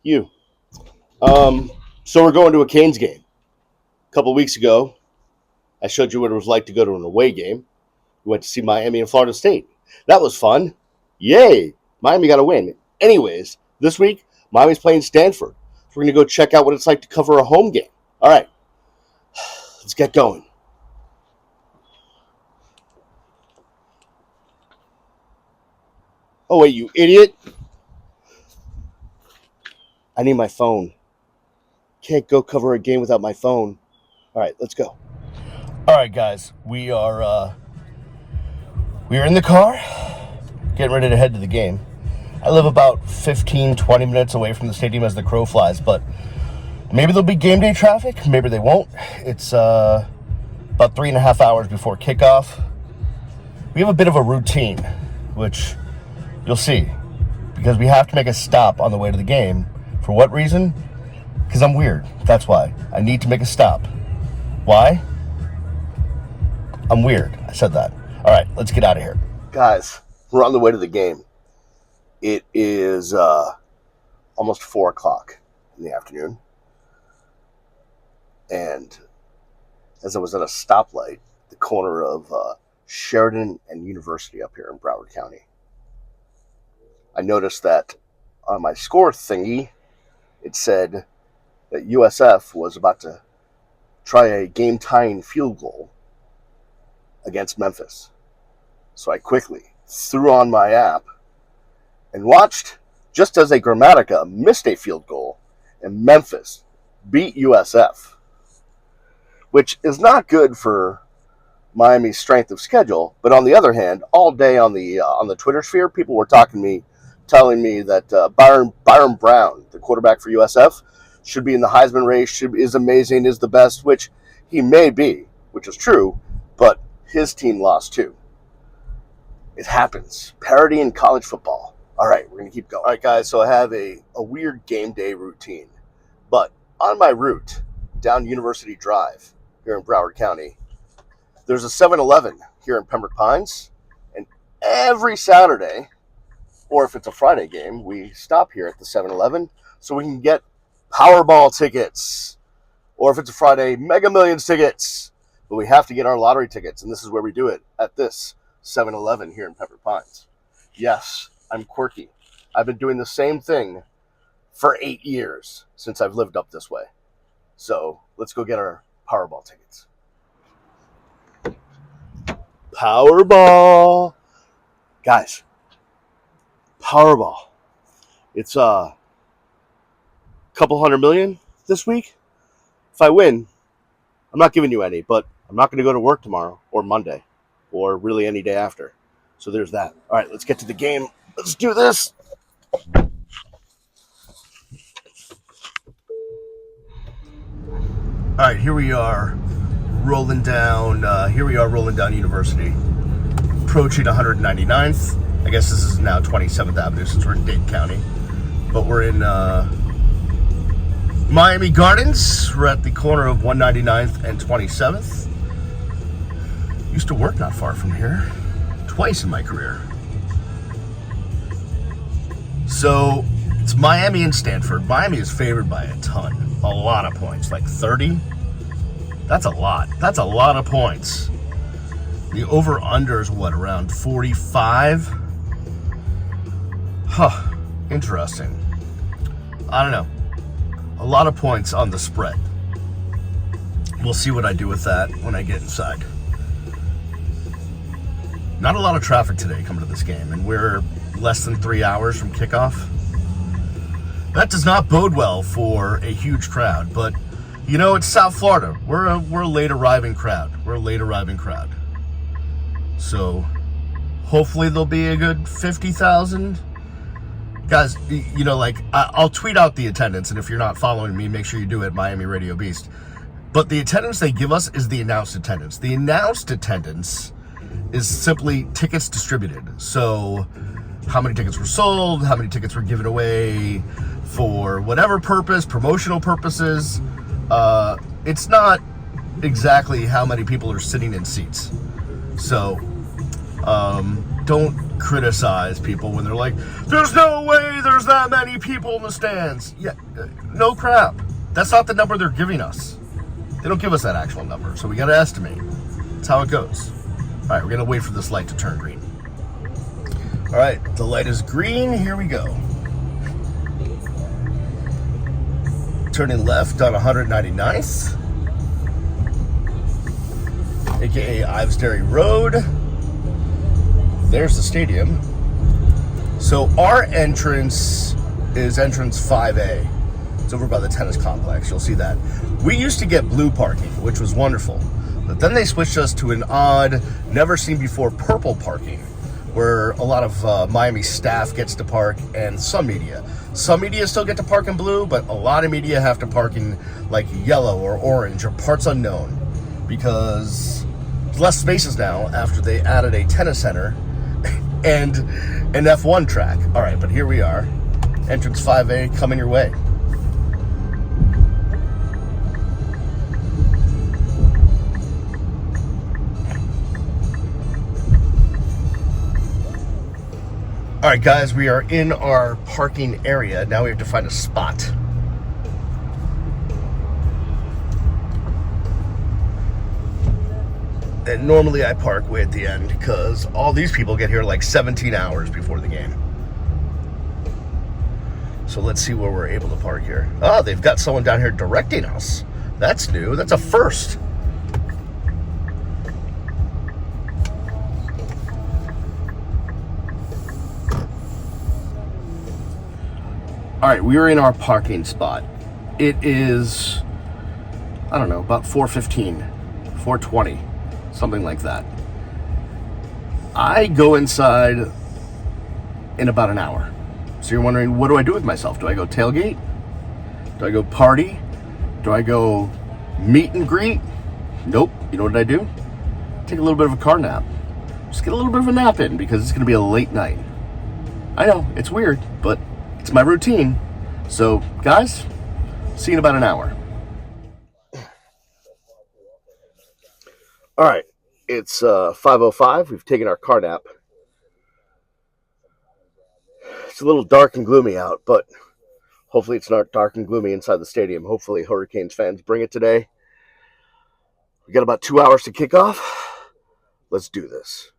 You. So we're going to a Canes game. A couple weeks ago, I showed you what it was like to go to an away game. We went to see Miami and Florida State. That was fun. Yay! Miami got a win. Anyways, this week, Miami's playing Stanford. So we're going to go check out what it's like to cover a home game. All right, let's get going. Oh, wait, you idiot. I need my phone. Can't go cover a game without my phone. All right, let's go. All right, guys, we are in the car, getting ready to head to the game. I live about 15, 20 minutes away from the stadium as the crow flies, but maybe there'll be game day traffic, maybe they won't. It's about 3.5 hours before kickoff. We have a bit of a routine, which you'll see, because we have to make a stop on the way to the game. For what reason? Because I'm weird. That's why. I need to make a stop. Why? I'm weird. I said that. All right, let's get out of here. Guys, we're on the way to the game. It is almost 4 o'clock in the afternoon. And as I was at a stoplight, the corner of Sheridan and University up here in Broward County, I noticed that on my score thingy, it said that USF was about to try a game-tying field goal against Memphis. So I quickly threw on my app and watched just as a Grammatica missed a field goal and Memphis beat USF, which is not good for Miami's strength of schedule. But on the other hand, all day on the Twitter sphere, people were telling me that Byron Brown, the quarterback for USF, should be in the Heisman race, is amazing, is the best, which he may be, which is true, but his team lost too. It happens. Parity in college football. All right, we're going to keep going. All right, guys, so I have a weird game day routine. But on my route down University Drive here in Broward County, there's a 7-Eleven here in Pembroke Pines. And every Saturday, or if it's a Friday game, we stop here at the 7-Eleven so we can get Powerball tickets. Or if it's a Friday, Mega Millions tickets. But we have to get our lottery tickets, and this is where we do it, at this 7-Eleven here in Pembroke Pines. Yes, I'm quirky. I've been doing the same thing for 8 years since I've lived up this way. So let's go get our Powerball tickets. Powerball. Guys, Powerball. It's a couple $100 million this week. If I win, I'm not giving you any, but I'm not going to go to work tomorrow or Monday or really any day after. So there's that. All right, let's get to the game. Let's do this. All right, here we are rolling down University, approaching 199th. I guess this is now 27th Avenue since we're in Dade County. But we're in Miami Gardens. We're at the corner of 199th and 27th. Used to work not far from here, twice in my career. So it's Miami and Stanford. Miami is favored by a ton, a lot of points, like 30. That's a lot. That's a lot of points. The over-under is what, around 45? Huh, interesting. I don't know. A lot of points on the spread. We'll see what I do with that when I get inside. Not a lot of traffic today coming to this game, and we're less than 3 hours from kickoff. That does not bode well for a huge crowd, but you know, it's South Florida. We're a late arriving crowd. So hopefully there'll be a good 50,000. Guys, you know, like, I'll tweet out the attendance, and if you're not following me, make sure you do it, Miami Radio Beast. But the attendance they give us is the announced attendance. The announced attendance is simply tickets distributed. So how many tickets were sold, how many tickets were given away for whatever purpose, promotional purposes. It's not exactly how many people are sitting in seats. So don't criticize people when they're like, there's no way there's that many people in the stands. Yeah, no crap. That's not the number they're giving us. They don't give us that actual number, so we got to estimate. That's how it goes. All right, we're going to wait for this light to turn green. All right, the light is green. Here we go. Turning left on 199th, aka Ives Dairy Road. There's the stadium. So our entrance is entrance 5A. It's over by the tennis complex. You'll see that. We used to get blue parking, which was wonderful. But then they switched us to an odd, never seen before purple parking, where a lot of Miami staff gets to park and some media. Some media still get to park in blue, but a lot of media have to park in like yellow or orange or parts unknown, because there's less spaces now after they added a tennis center and an F1 track. All right, but here we are. Entrance 5A coming your way. All right, guys, we are in our parking area. Now we have to find a spot. And normally I park way at the end because all these people get here like 17 hours before the game. So let's see where we're able to park here. Oh, they've got someone down here directing us. That's new. That's a first. All right, we are in our parking spot. It is, I don't know, about 4:15, 4:20, something like that. I go inside in about an hour. So you're wondering, what do I do with myself? Do I go tailgate? Do I go party? Do I go meet and greet? Nope. You know what I do? Take a little bit of a car nap. Just get a little bit of a nap in because it's going to be a late night. I know, it's weird, but it's my routine. So, guys, see you in about an hour. All right, it's 5:05. We've taken our car nap. It's a little dark and gloomy out, but hopefully it's not dark and gloomy inside the stadium. Hopefully Hurricanes fans bring it today. We got about 2 hours to kick off. Let's do this.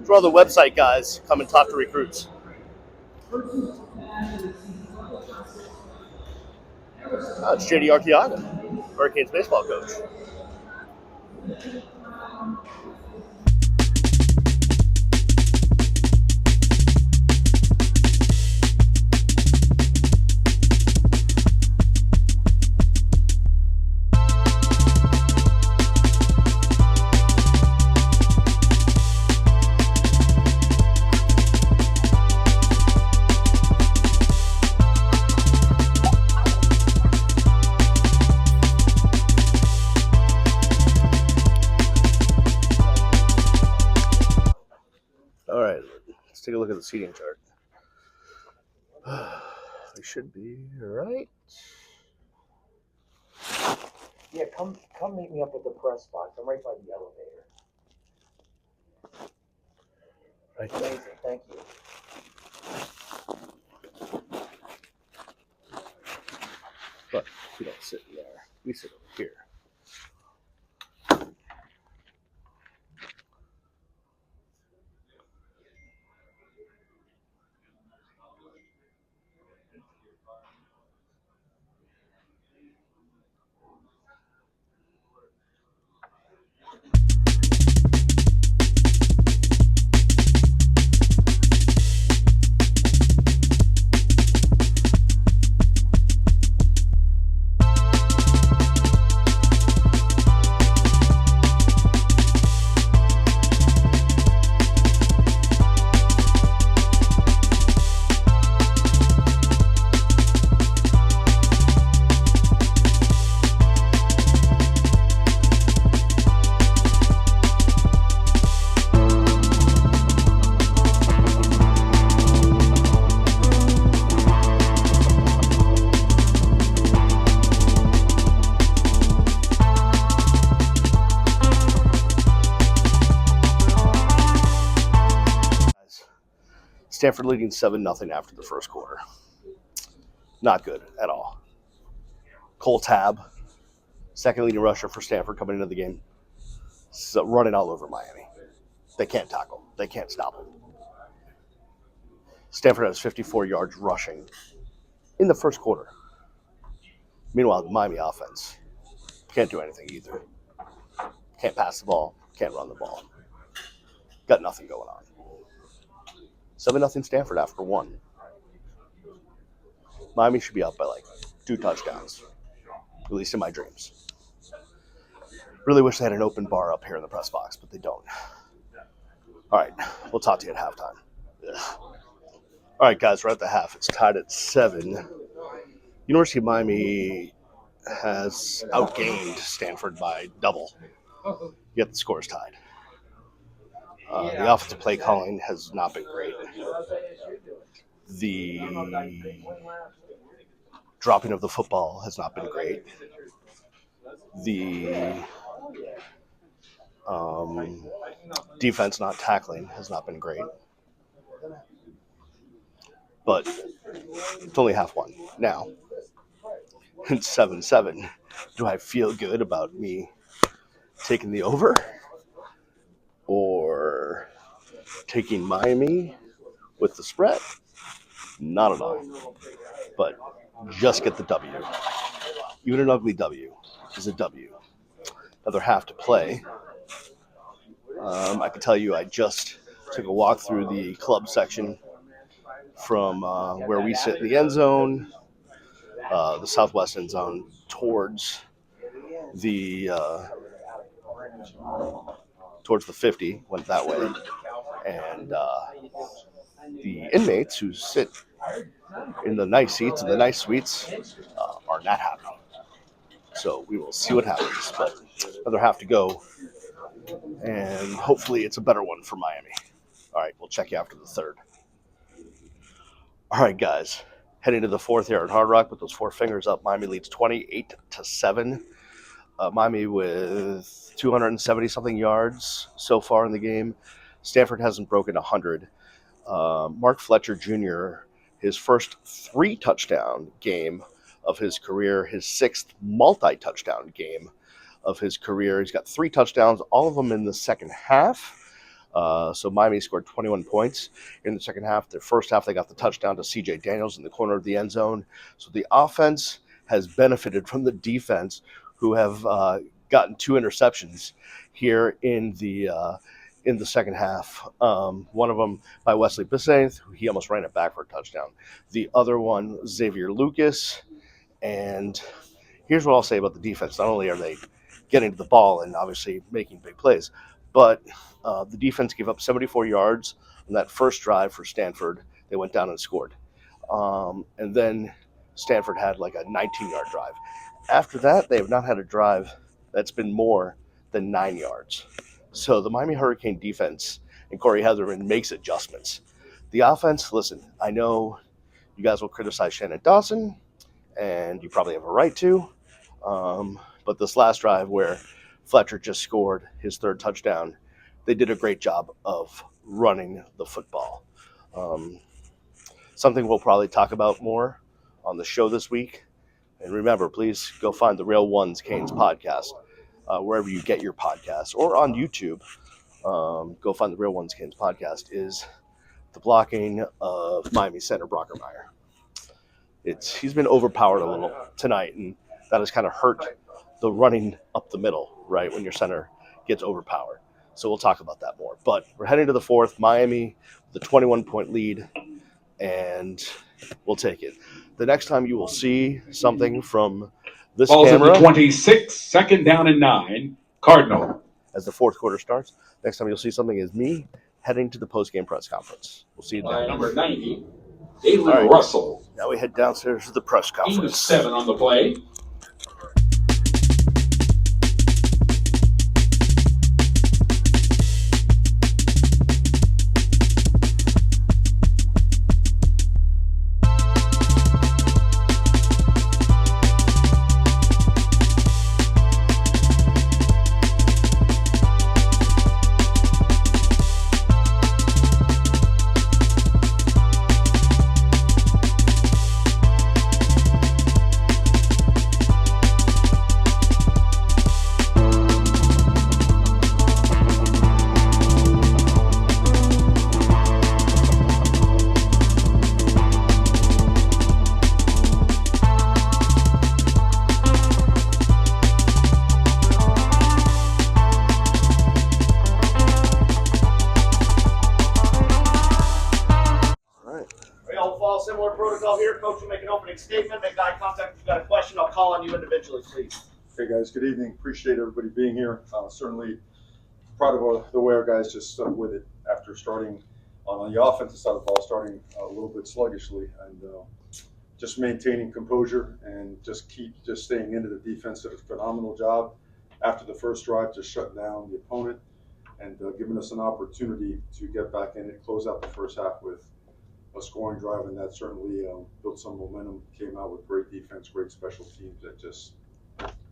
For all the website guys, come and talk to recruits. It's JD Arteaga, Hurricanes baseball coach. All right, let's take a look at the seating chart. They should be right. Yeah, come meet me up at the press box. I'm right by the elevator. Right there. Amazing, thank you. But we don't sit in there. We sit over here. Stanford leading 7-0 after the first quarter. Not good at all. Cole Tab, second leading rusher for Stanford coming into the game, running all over Miami. They can't tackle. They can't stop him. Stanford has 54 yards rushing in the first quarter. Meanwhile, the Miami offense can't do anything either. Can't pass the ball. Can't run the ball. Got nothing going on. 7-0 Stanford after one. Miami should be up by like 2 touchdowns, at least in my dreams. Really wish they had an open bar up here in the press box, but they don't. All right, we'll talk to you at halftime. Ugh. All right, guys, we're at the half. It's tied at 7. University of Miami has outgained Stanford by double, yet the score is tied. The offensive play calling has not been great. The dropping of the football has not been great. The defense not tackling has not been great. But it's only half one. Now, it's 7-7. Do I feel good about me taking the over? Or taking Miami with the spread? Not at all. But just get the W. Even an ugly W is a W. Another half to play. I can tell you I just took a walk through the club section from where we sit in the end zone, the southwest end zone, towards the 50, went that way. And the inmates who sit in the nice seats and the nice suites are not happy. So we will see what happens. But another half to go. And hopefully it's a better one for Miami. All right, we'll check you after the third. All right, guys. Heading to the fourth here at Hard Rock with those 4 fingers up. Miami leads 28-7. Miami with 270-something yards so far in the game. Stanford hasn't broken 100. Mark Fletcher Jr., his first 3-touchdown game of his career, his 6th multi-touchdown game of his career. He's got 3 touchdowns, all of them in the second half. So Miami scored 21 points in the second half. The first half, they got the touchdown to C.J. Daniels in the corner of the end zone. So the offense has benefited from the defense, who have gotten 2 interceptions here in the second half. One of them by Wesley Bissainth, he almost ran it back for a touchdown. The other one, Xavier Lucas. And here's what I'll say about the defense. Not only are they getting to the ball and obviously making big plays, but the defense gave up 74 yards on that first drive for Stanford. They went down and scored. And then Stanford had like a 19-yard drive. After that, they have not had a drive that's been more than 9 yards. So the Miami Hurricane defense and Corey Heatherman makes adjustments. The offense, listen, I know you guys will criticize Shannon Dawson, and you probably have a right to. But this last drive where Fletcher just scored his 3rd touchdown, they did a great job of running the football. Something we'll probably talk about more on the show this week. And remember, please go find the Real Ones Canes podcast, wherever you get your podcasts, or on YouTube. Go find the Real Ones Canes podcast, is the blocking of Miami center Brockermeyer. He's been overpowered a little tonight, and that has kind of hurt the running up the middle, right, when your center gets overpowered. So we'll talk about that more. But we're heading to the 4th. Miami, the 21-point lead, and we'll take it. The next time you will see something from this Ball's camera, at the 26, 2nd down and 9, Cardinal. As the 4th quarter starts, next time you'll see something is me heading to the post-game press conference. We'll see you then. Number 90, David Russell. Now we head downstairs to the press conference. 7 on the play. Similar protocol here. Coach will make an opening statement, make eye contact. If you've got a question, I'll call on you individually, please. Hey guys, good evening. Appreciate everybody being here. Certainly proud of the way our guys just stuck with it after starting on the offensive side of the ball, starting a little bit sluggishly, and just maintaining composure and just staying into the defense. Did a phenomenal job after the first drive, just shutting down the opponent and giving us an opportunity to get back in it, close out the first half with a scoring drive, and that certainly built some momentum. Came out with great defense, great special teams. That just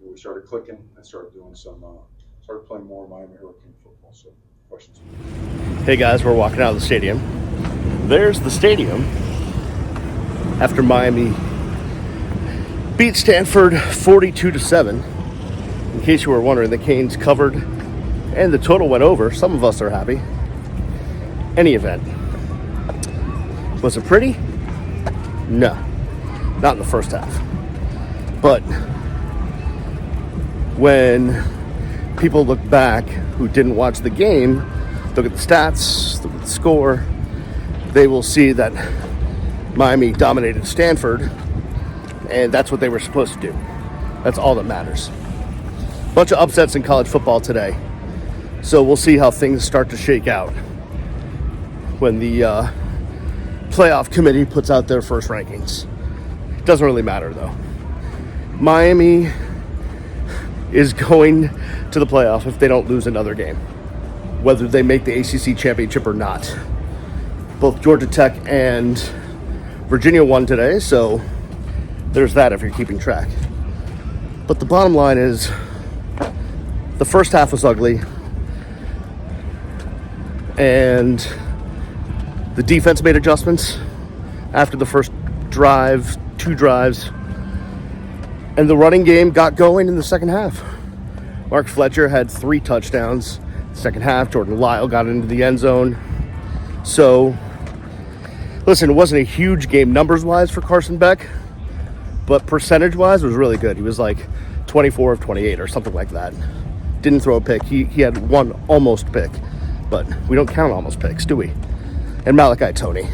we started clicking and started doing started playing more Miami Hurricane football. So, questions? Hey guys, we're walking out of the stadium. There's the stadium after Miami beat Stanford 42-7. In case you were wondering, the Canes covered and the total went over. Some of us are happy. Any event. Was it pretty? No, not in the first half. But when people look back who didn't watch the game, look at the stats, look at the score, they will see that Miami dominated Stanford, and that's what they were supposed to do. That's all that matters. Bunch of upsets in college football today. So we'll see how things start to shake out when the playoff committee puts out their first rankings. Doesn't really matter though. Miami is going to the playoff if they don't lose another game, whether they make the ACC championship or not. Both Georgia Tech and Virginia won today, so there's that if you're keeping track. But the bottom line is the first half was ugly, and the defense made adjustments after the first drive, 2 drives, and the running game got going in the second half. Mark Fletcher had 3 touchdowns. Second half, Jordan Lyle got into the end zone. So, listen, it wasn't a huge game numbers-wise for Carson Beck, but percentage-wise, it was really good. He was like 24 of 28 or something like that. Didn't throw a pick. He had one almost pick, but we don't count almost picks, do we? And Malachi Tony,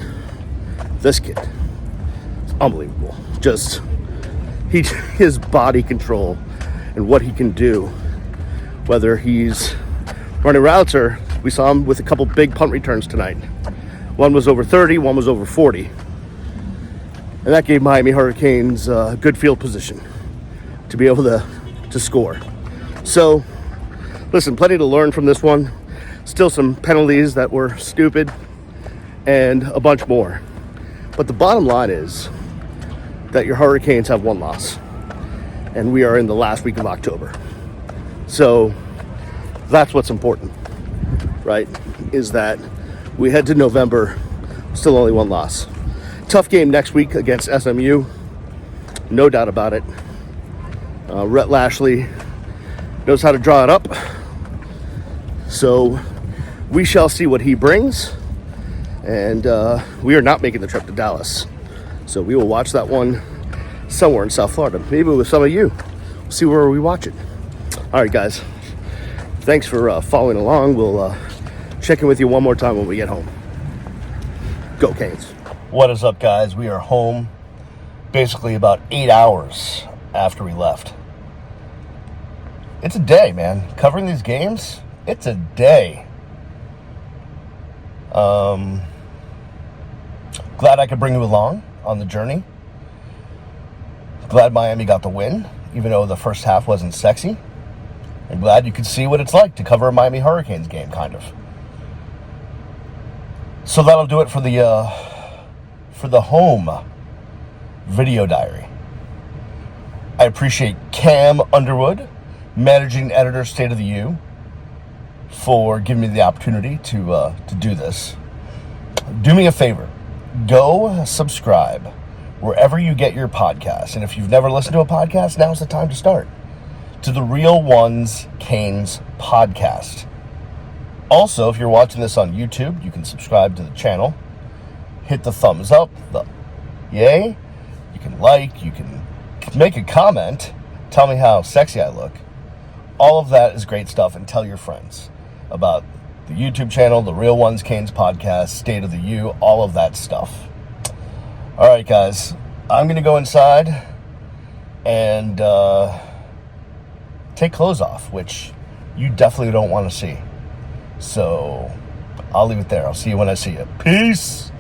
this kid, it's unbelievable. Just, his body control and what he can do, whether he's running routes or we saw him with a couple big punt returns tonight. One was over 30, one was over 40. And that gave Miami Hurricanes good field position to be able to score. So, listen, plenty to learn from this one. Still some penalties that were stupid and a bunch more. But the bottom line is that your Hurricanes have one loss. And we are in the last week of October. So that's what's important, right? Is that we head to November, still only one loss. Tough game next week against SMU, no doubt about it. Rhett Lashley knows how to draw it up. So we shall see what he brings. And we are not making the trip to Dallas. So we will watch that one somewhere in South Florida, maybe with some of you. We'll see where we watch it. All right, guys. Thanks for following along. We'll check in with you one more time when we get home. Go Canes. What is up, guys? We are home basically about 8 hours after we left. It's a day, man. Covering these games, it's a day. Glad I could bring you along on the journey. Glad Miami got the win, even though the first half wasn't sexy. I'm glad you could see what it's like to cover a Miami Hurricanes game, kind of. So that'll do it for the home video diary. I appreciate Cam Underwood, managing editor, State of the U, for giving me the opportunity to do this. Do me a favor. Go subscribe wherever you get your podcasts. And if you've never listened to a podcast, now's the time to start. To the Real Ones Canes podcast. Also, if you're watching this on YouTube, you can subscribe to the channel. Hit the thumbs up, the yay. You can like, you can make a comment. Tell me how sexy I look. All of that is great stuff, and tell your friends about the YouTube channel, the Real Ones Canes podcast, State of the U, all of that stuff. All right, guys, I'm going to go inside and take clothes off, which you definitely don't want to see. So I'll leave it there. I'll see you when I see you. Peace.